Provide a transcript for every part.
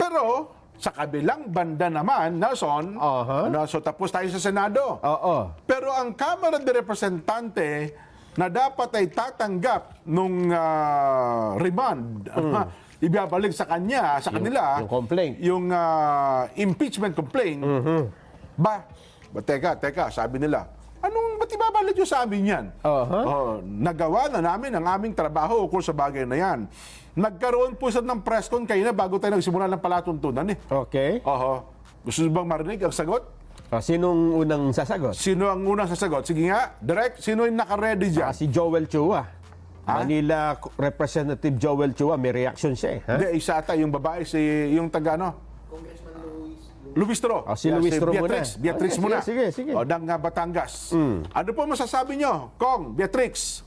Pero sa kabilang banda naman, Nelson, so tapos tayo sa Senado. Pero ang Kamara de Representante na dapat ay tatanggap nung remand, ibabalik sa kanya, sa kanila, yung complaint. Yung impeachment complaint. Teka, sabi nila, ba't ibabalik nyo sa amin yan? Nagawa na namin ang aming trabaho ukol sa bagay na yan. Nagkaroon po sa ng press con kayo na bago tayo nagsimula ng palatuntunan eh. Okay. Gusto nyo bang marinig ang sagot? Sinong unang sasagot? Sino ang unang sasagot? Sige nga, direct, sino yung naka-ready dyan? Si Joel Chua. Manila Representative Joel Chua, may reaction siya eh. Hindi, isa ata, yung babae, yung taga Luis Tro. Si Luis Tro muna. Beatrix muna. Sige. Ng Batangas. Ano po masasabi nyo, Kong, Beatrix?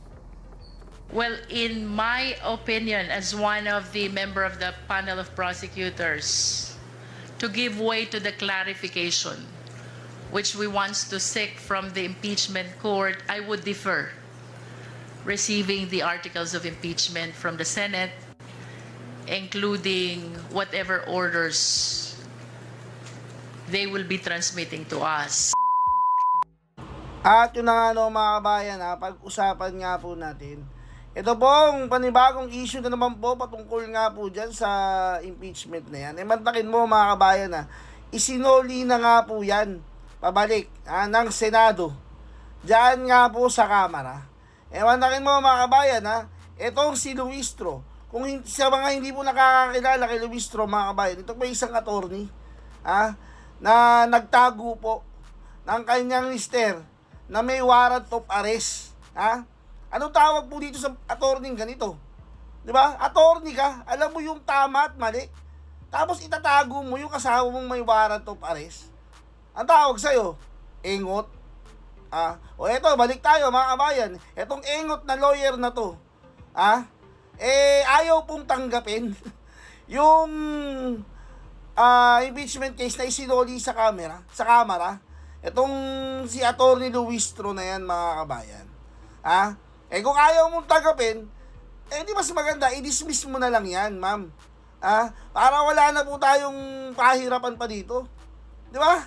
Well, in my opinion, as one of the member of the panel of prosecutors, to give way to the clarification which we want to seek from the impeachment court, I would defer receiving the articles of impeachment from the Senate, including whatever orders they will be transmitting to us. At yun na nga mga kabayan, pag-usapan nga po natin. Ito pong panibagong issue na naman po patungkol nga po dyan sa impeachment na yan. Mantakin mo mga kabayan isinoli na nga po yan pabalik ng Senado. Diyan nga po sa Kamara. Mantakin mo mga kabayan itong si Luis Tro. Kung sa mga hindi po nakakakilala kay Luis Tro mga kabayan, ito po isang attorney na nagtago po ng kanyang mister na may warrant of arrest. Anong tawag po dito sa attorney ganito? 'Di ba? Attorney ka, alam mo yung tama at mali. Tapos itatago mo yung kasama mong may warrant of arrest. Ang tawag sa'yo, engot. O eto, balik tayo mga kabayan. Etong engot na lawyer na to, ayaw pong tanggapin yung impeachment case na isinoli sa Kamara. Etong si Attorney Luis Tro na yan mga kabayan. Kung ayaw mong tanggapin, di mas maganda, i-dismiss mo na lang yan, ma'am. Para wala na po tayong pahirapan pa dito. Di ba?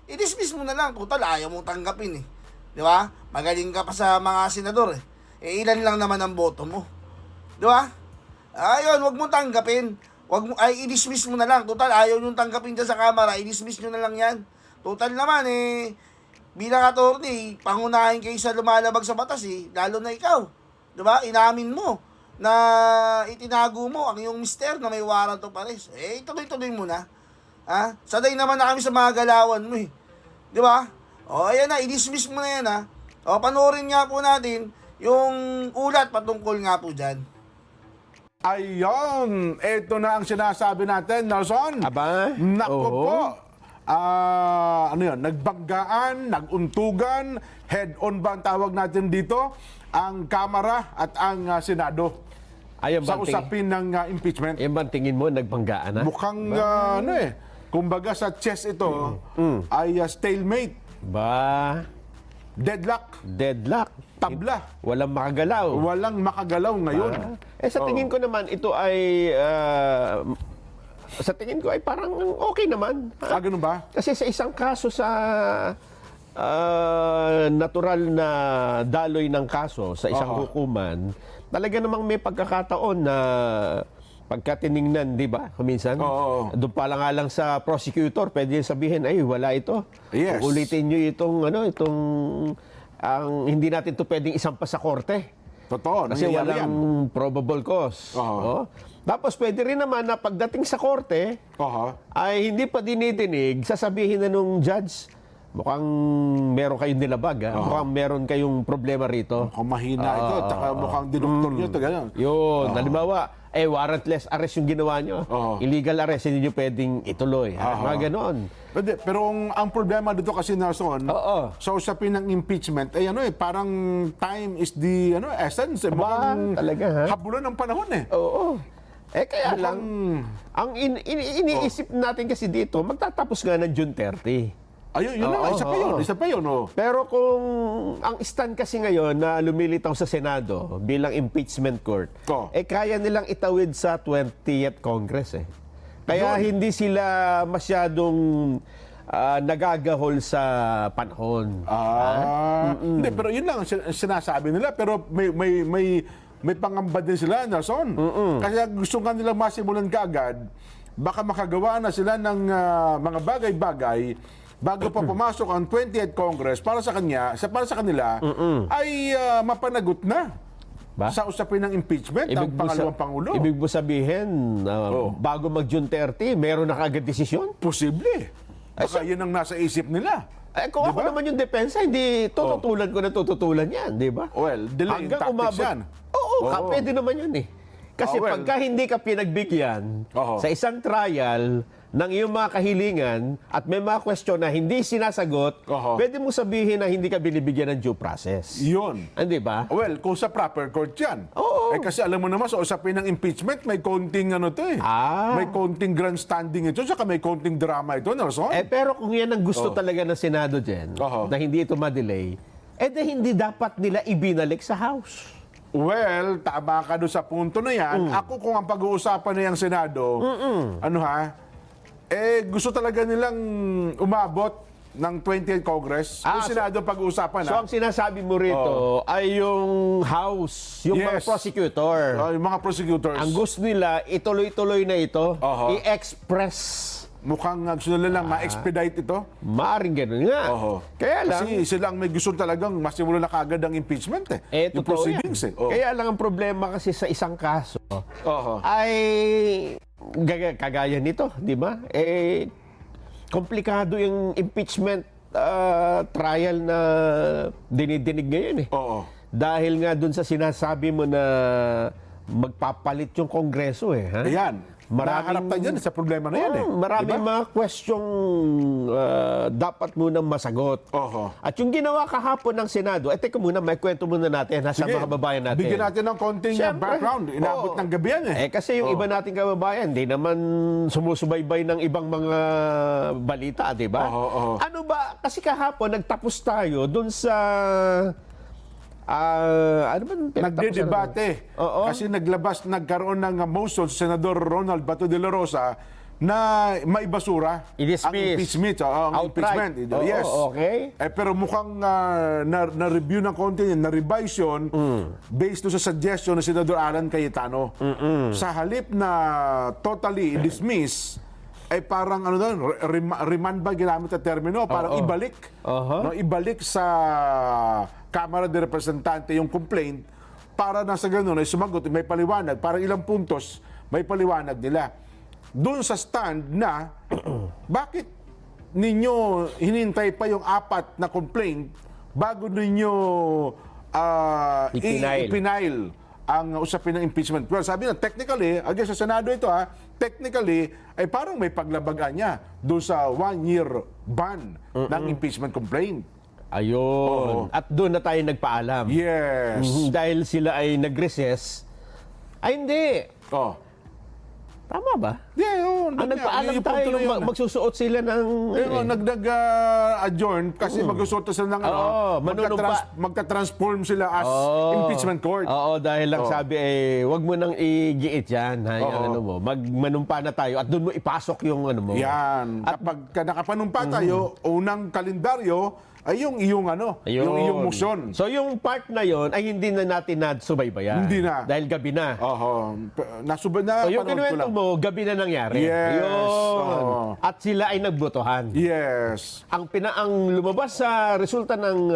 I-dismiss mo na lang. Total, ayaw mong tanggapin eh. Di ba? Magaling ka pa sa mga senador eh. Ilan lang naman ang boto mo. Di ba? Ayun, wag mong tanggapin. I-dismiss mo na lang. Total, ayaw nyo tanggapin dyan sa Kamara. I-dismiss nyo na lang yan. Total naman bilang attorney, pangunahin kayo sa lumalabag sa batas lalo na ikaw. 'Di ba? Inamin mo na itinago mo ang iyong mister na may warrant of arrest. Tuloy-tuloy mo na. Sanay naman na kami sa mga galawan mo 'Di ba? Ayan na, i-dismiss mo na yan panoorin nga po natin yung ulat patungkol nga po diyan. Ayun, ito na ang sinasabi natin, Nelson. Naku po. Nagbanggaan, naguntugan, head-on ba ang tawag natin dito? Ang Kamara at ang Senado sa usapin ng impeachment. Yan bang tingin mo, nagbanggaan na? Mukhang, kumbaga sa chess ito, ay stalemate. Deadlock. Tabla. Walang makagalaw ngayon. Sa tingin ko naman, ito ay... sa tingin ko ay parang okay naman. Ganun ba? Kasi sa isang kaso sa natural na daloy ng kaso sa isang hukuman, talaga namang may pagkakataon na pagka tiningnan, di ba? Kuminsan, doon pa lang sa prosecutor, pwede sabihin, ay, wala ito. Yes. Ulitin nyo hindi natin ito pwedeng isampa sa korte. Totoo. Kasi walang probable cause. Tapos pwede rin naman na pagdating sa korte, ay hindi pa dinidinig, sasabihin na nung judge, mukhang meron kayong nilabag, mukhang meron kayong problema rito. Mukhang mahina ito, tsaka mukhang dinoktor nyo ito, gano'n. Yun, halimbawa, warrantless arrest yung ginawa nyo. Illegal arrest, hindi nyo pwedeng ituloy. Mga gano'n. Pero ang problema dito kasi, Nelson, sa usapin ng impeachment, parang time is the essence. Talaga, habulan ng panahon kaya lang, ang iniisip natin kasi dito, magtatapos nga ng June 30. Ayun, yun na, isa pa yun. Pero kung ang stand kasi ngayon na lumilitaw sa Senado bilang impeachment court, kaya nilang itawid sa 20th Congress Kaya hindi sila masyadong nagagahol sa panahon. Hindi, pero yun lang ang sinasabi nila. Pero may pangamba din sila, Nelson. Kasi gusto nga nilang masimulan kaagad, baka makagawa na sila ng mga bagay-bagay bago pa pumasok ang 20th Congress para sa kanila ay mapanagot na Ba? sa usapin ng impeachment ng pangalawang Pangulo. Ibig mo sabihin, bago mag-June 30, meron na kaagad desisyon? Posible. Baka yun ang nasa isip nila. Kung ako naman yung depensa, hindi tututulan ko na tututulan yan, di ba? Well, delaying tactics yan. Oo, pwede naman yun eh. Kasi well, pagka hindi ka pinagbigyan sa isang trial ng iyong mga kahilingan at may mga question na hindi sinasagot, pwede mo sabihin na hindi ka binibigyan ng due process. Yun. Hindi ba? Well, kung sa proper court yan. Oo. Kasi alam mo naman, sa usapin ng impeachment, may konting may konting grandstanding ito, saka may konting drama ito, Nelson. Pero kung yan ang gusto talaga ng Senado dyan, na hindi ito ma-delay, hindi dapat nila ibinalik sa House. Well, tama ka doon sa punto na yan. Ako kung ang pag-uusapan na yung Senado, gusto talaga nilang umabot ng 20th Congress. Yung Senado pag-uusapan So ang sinasabi mo rito ay yung House, yung mga prosecutor. Yung mga prosecutors. Ang gusto nila, ituloy-tuloy na ito, i-express. Mukhang gusto nila lang ma-expedite ito. Maaring ganun nga. Kaya lang, kasi sila ang may gusto talagang masimulan na kaagad ang impeachment yung proceedings Kaya lang ang problema kasi sa isang kaso ay kagaya nito, di ba? Komplikado yung impeachment trial na dinidinig ngayon Dahil nga dun sa sinasabi mo na magpapalit yung Kongreso Ayan. Maraming tayo sa problema na yan Maraming mga questions dapat munang masagot. At yung ginawa kahapon ng Senado, teka muna, may kwento muna natin sa mga kababayan natin. Bigyan natin ng konting background. Inabot ng gabi yan kasi yung iba nating kababayan, hindi naman sumusubaybay ng ibang mga balita, di ba? Ano ba? Kasi kahapon, nagtapos tayo dun sa... ano ba nagdedebate kasi nagkaroon ng motion sa Senador Ronald Bato de la Rosa na maibasura ang impeachment. Yes. Pero mukhang na-review ng konti, na-revise yun based sa suggestion ng Senador Alan Cayetano. Sa halip na totally dismiss, ay parang remand ba ginamit na termino? Parang ibalik. Ibalik sa Kamara de Representante yung complaint para na sa ganun ay sumagot, may paliwanag, parang ilang puntos may paliwanag nila. Doon sa stand na, bakit ninyo hinintay pa yung 4 na complaint bago ninyo ipinail ang usapin ng impeachment? Well, sabi na, technically, again sa Senado ito technically, ay parang may paglabagan niya doon sa 1-year ban ng impeachment complaint. Ayun. At doon na tayo nagpaalam. Yes. Dahil sila ay nag-recess. Ay, hindi. Tama ba? Nagpaalam tayo, magsusuot sila ng... nag-adjourn kasi magsusuot sila ng magta-transform sila as impeachment court. Dahil lang sabi, wag mo nang i-giit yan. Magmanumpa na tayo at doon mo ipasok yung ano mo. Yan. Kapag nakapanumpa tayo, unang kalendaryo, ay yung iyong motion. So yung part na yon ay hindi na natin nasubaybayan. Hindi na. Dahil gabi na. Nasubay na. So yung kinuwento mo, gabi na nangyari. Yes. At sila ay nagbotohan. Yes. Ang lumabas sa resulta ng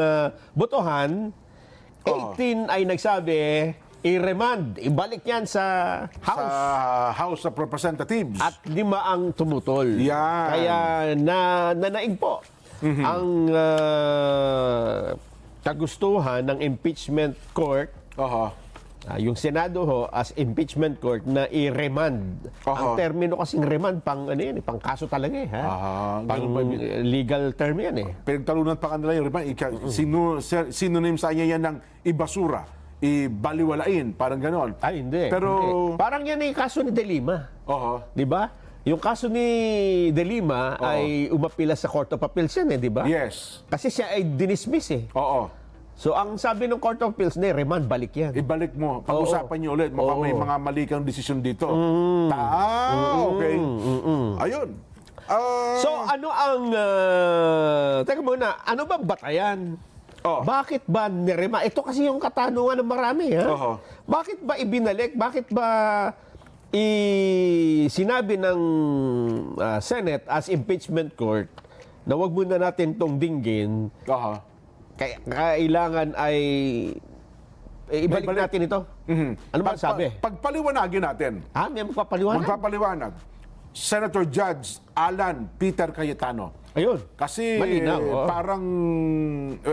botohan, 18 ay nagsabi, i-remand, ibalik yan sa House. Sa House of Representatives. At 5 ang tumutol. Yan. Kaya nanaig po ang kagustuhan ng impeachment court, yung Senado as impeachment court na i-remand. Ang termino kasing remand, pang kaso talaga pang legal term yan Pinagtalunan pa kanila yung remand. Synonym sa niya yan ng ibasura, ibaliwalain, parang ganon. Ay, hindi. Pero hindi. Parang yan yung kaso ni De Lima. Di ba? Yung kaso ni De Lima ay umapila sa Court of Appeals yan di ba? Yes. Kasi siya ay dinismiss So ang sabi ng Court of Appeals, remand, balik yan. Ibalik mo. Pag-usapan niyo ulit. Mukhang may mga mali kang desisyon dito. Okay. Ayun. So ano ang, teka muna, ano bang batayan? Bakit ba nirema? Ito kasi yung katanungan ng marami. Ha? Bakit ba ibinalik? Bakit ba sinabi ng Senate as impeachment court na wag muna natin tong dinggin? Kailangan ay ibalik natin ito. Ano ba sabi? Pagpaliwanagin natin. May magpapaliwanag? Magpapaliwanag. Senator Judge Alan Peter Cayetano. Ayun. Kasi malinaw, parang,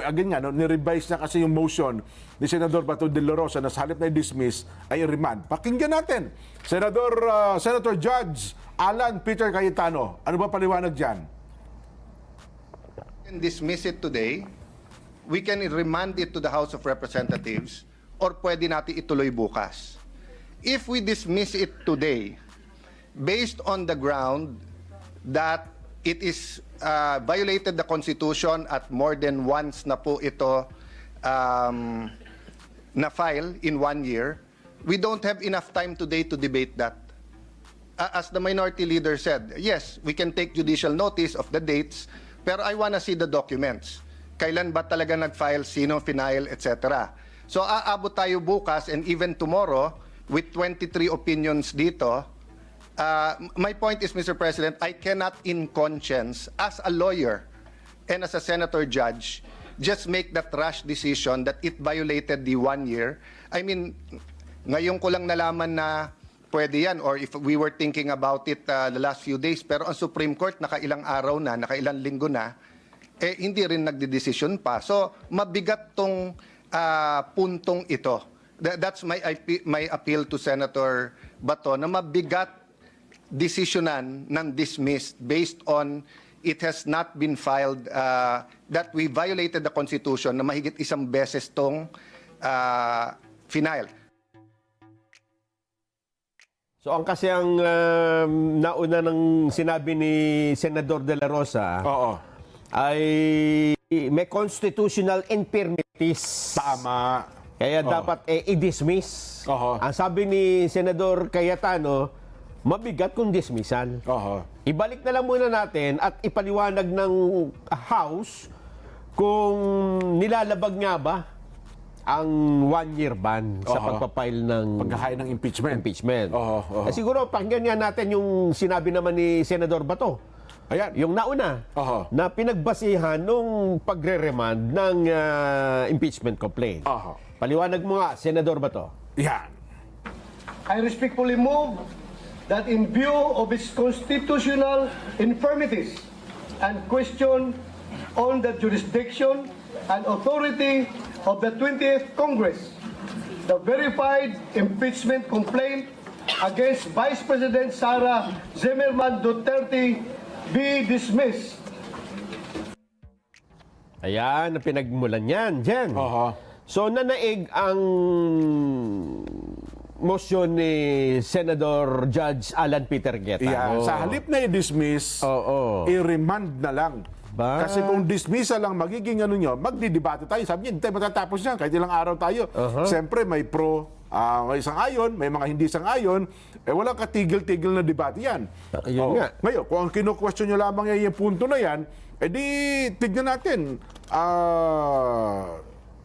again nga, nirevise na kasi yung motion ni Senador Bato de la Rosa na sa halip na i-dismiss ay remand. Pakinggan natin. Senator Judge Alan Peter Cayetano. Ano ba paliwanag dyan? We can dismiss it today. We can remand it to the House of Representatives or pwede natin ituloy bukas. If we dismiss it today, based on the ground that it is violated the Constitution at more than once na po ito na-file in 1 year, we don't have enough time today to debate that. As the minority leader said, yes, we can take judicial notice of the dates, pero I wanna see the documents. Kailan ba talaga nag-file, sino final, etc. So aabot tayo bukas and even tomorrow with 23 opinions dito. My point is, Mr. President, I cannot in conscience, as a lawyer and as a senator judge, just make that rash decision that it violated the 1 year. I mean, ngayon ko lang nalaman na pwede yan, or if we were thinking about it the last few days, pero ang Supreme Court nakailang araw na, nakailang linggo na, hindi rin nagdedesisyon pa. So, mabigat tong puntong ito. That's my appeal to Senator Bato, na mabigat desisyonan ng dismissed based on it has not been filed, that we violated the Constitution na mahigit isang beses tong final. So ang kasi ang nauna ng sinabi ni Senador De La Rosa ay may constitutional infirmities. Tama. Kaya dapat i-dismiss. Ang sabi ni Senador Cayetano, mabigat kung dismissan. Ibalik na lang muna natin at ipaliwanag ng House kung nilalabag nga ba ang 1-year ban sa pagpapile ng paghahain ng impeachment. Siguro pakinggan nga natin yung sinabi naman ni Senador Bato. Ayan. Yung nauna na pinagbasihan nung pagre-remand ng impeachment complaint. Paliwanag mo nga, Senador Bato. Yan. I respectfully move that in view of its constitutional infirmities and question on the jurisdiction and authority of the 20th Congress, the verified impeachment complaint against Vice President Sara Zimmerman Duterte be dismissed. Ayan, ang pinagmulan yan, Jen. So, nanaig ang motion ni Senador Judge Alan Peter Cayetano. Sa halip na i-dismiss, i-remand na lang. Kasi kung dismissal lang magiging ano nyo, magdidebate tayo. Sabi niya, hindi tayo matatapos yan. Kahit ilang araw tayo. Siyempre, may pro, may sang-ayon, may mga hindi sang-ayon. Walang katigil-tigil na debate yan. Ngayon, kung ang kinu-question nyo lamang yung punto na yan, edi tignan natin.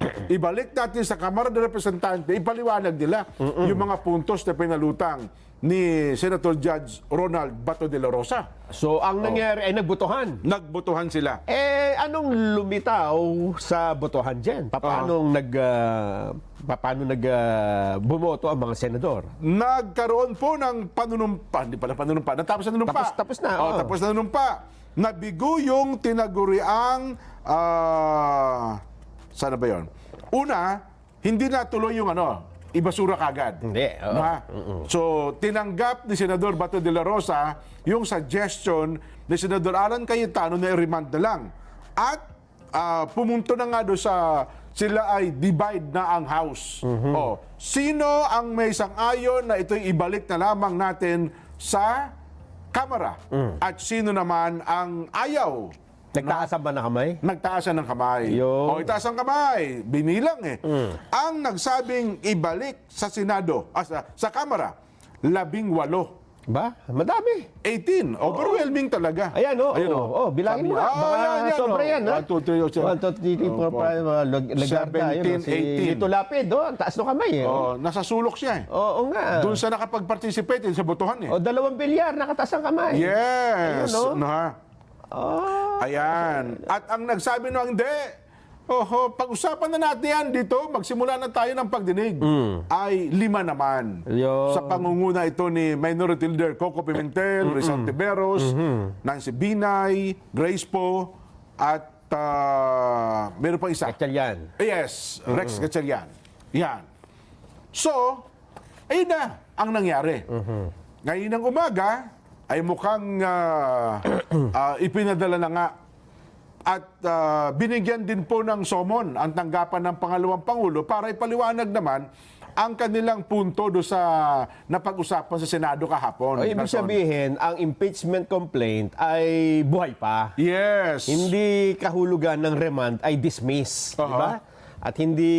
Ibalik natin sa Kamara de Representante, ipaliwanag nila yung mga puntos na pinalutang ni Senator Judge Ronald Bato de la Rosa. So, ang nangyari ay nagbotohan. Nagbotohan sila. Anong lumitaw sa botohan dyan? Paano bumoto ang mga senador? Nagkaroon po ng panunumpa. Hindi pala panunumpa. Natapos na nanumpa. Tapos na. Tapos na nanumpa. Nabigo yung tinaguriang sana ba yun? Una, hindi natuloy yung ibasura kagad. Hindi. So, tinanggap ni Senador Bato de la Rosa yung suggestion ni Senador Alan Cayetano na i-remand na lang. At pumunto na nga doon sa sila ay divide na ang House. Sino ang may sang-ayon na ito'y ibalik na lamang natin sa Kamara? At sino naman ang ayaw Nagtaasan ba na kamay? Nagtaasan ng kamay. Yun. O, itaas ang kamay. Binilang eh. Ang nagsabing ibalik sa Senado, sa Kamara, 18. Ba? Madami. 18. Overwhelming talaga. Ayan, bilangin mo. Baka sobra yan, ha? 1, 2, 3, 1, 2, 3, 4, 5, Lagarda, 17, si 18. Lito Lapid, ang taas ng kamay, eh. Oh, nasa sulok siya eh. Oo nga. Doon sa nakapag-participate sa botohan eh. 2 bilyar, nakataas ang kamay. Yes. Ayun, no? No, ha? Ayan. At ang nagsabi no, hindi. Pag-usapan na natin yan dito, magsimula na tayo ng pagdinig. Ay 5 naman. Yun. Sa pangunguna ito ni Minority Leader Coco Pimentel, Rizal Tiberos, Nancy Binay, Grace Po, at meron pa isa. Gatchalian. Yes, Rex Gatchalian. Yan. So, ayun na ang nangyari. Ngayon ng umaga, ay mukhang ipinadala na nga. At binigyan din po ng somon ang tanggapan ng pangalawang Pangulo para ipaliwanag naman ang kanilang punto do sa napag-usapan sa Senado kahapon. O, ibig sabihin, ang impeachment complaint ay buhay pa. Yes. Hindi kahulugan ng remand ay dismiss, di ba? At hindi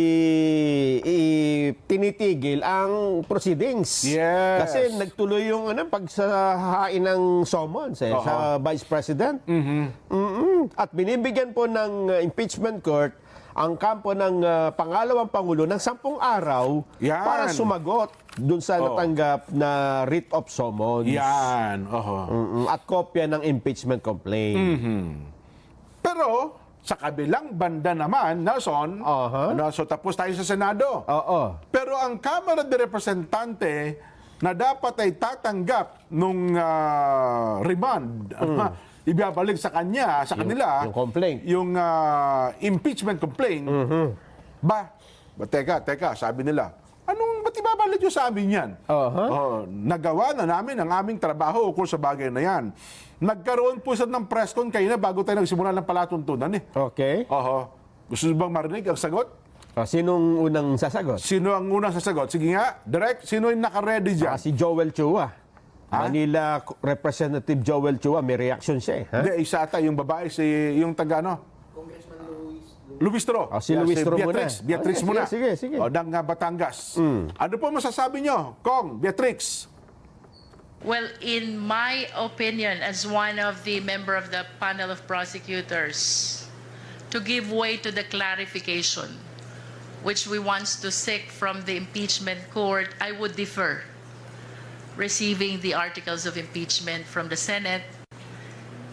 tinitigil ang proceedings. Yes. Kasi nagtuloy yung pagsahain ng summons sa Vice President. At binibigyan po ng impeachment court ang kampo ng pangalawang Pangulo ng 10 araw Yan. para sumagot dun sa natanggap na writ of summons. Yan. At kopya ng impeachment complaint. Pero, sa kabilang banda naman, Nelson, so tapos tayo sa Senado. Pero ang Kamara de Representante na dapat ay tatanggap nung remand, ibabalik sa kanila, yung complaint. Yung impeachment complaint, teka, sabi nila, ba't ibabalik nyo sa amin yan? Nagawa na namin ang aming trabaho ukol sa bagay na yan. Nagkaroon po ng press con kayo na bago tayo nagsimula ng palatuntunan eh. Okay. Gusto nyo bang marinig ang sagot? Sinong unang sasagot? Sino ang unang sasagot? Sige nga, direct, sino yung naka-ready dyan? Si Joel Chua. Manila Representative Joel Chua, may reaction siya eh. Hindi, isa ata yung babae, yung taga Luistro. Si Luistro muna. Beatrix muna. Sige. Ng Batangas. Ano po masasabi nyo, Kong, Beatrix? Well, in my opinion, as one of the member of the panel of prosecutors, to give way to the clarification which we want to seek from the impeachment court, I would defer receiving the articles of impeachment from the Senate,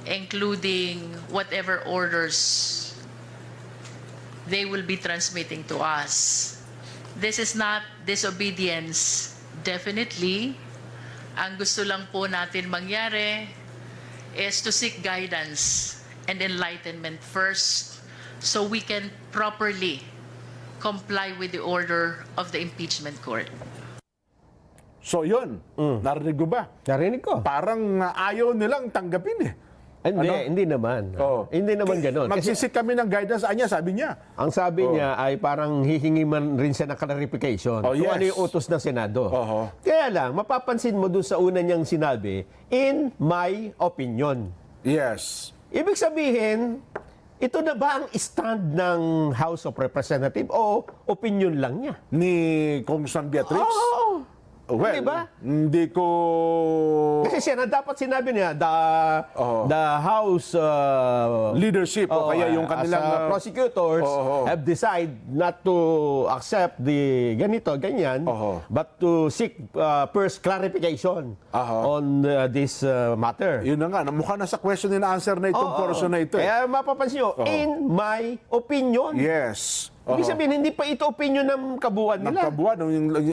including whatever orders they will be transmitting to us. This is not disobedience, definitely. Ang gusto lang po natin mangyari is to seek guidance and enlightenment first so we can properly comply with the order of the impeachment court. So yun, narinig ko ba? Narinig ko. Parang ayaw nilang tanggapin eh. Hindi naman. Hindi naman gano'n. Magsisik kami ng guidance sa kanya, sabi niya. Ang sabi niya ay parang hihingi man rin siya ng clarification kung ano yung utos ng Senado. Kaya lang, mapapansin mo dun sa una niyang sinabi, in my opinion. Yes. Ibig sabihin, ito na ba ang stand ng House of Representatives o opinion lang niya? Ni Congressman Beatrix? Oo. Well, Diba? hindi ko... Kasi siya na dapat sinabi niya, the House leadership o kaya yung kanilang as prosecutors have decided not to accept the ganyan, but to seek first clarification on this matter. Yun na nga, mukha na sa question and answer na itong portion na ito. Kaya mapapansin nyo, in my opinion. Yes. Ibig sabihin, hindi pa ito opinion ng kabuuan nila. Ng kabuuan,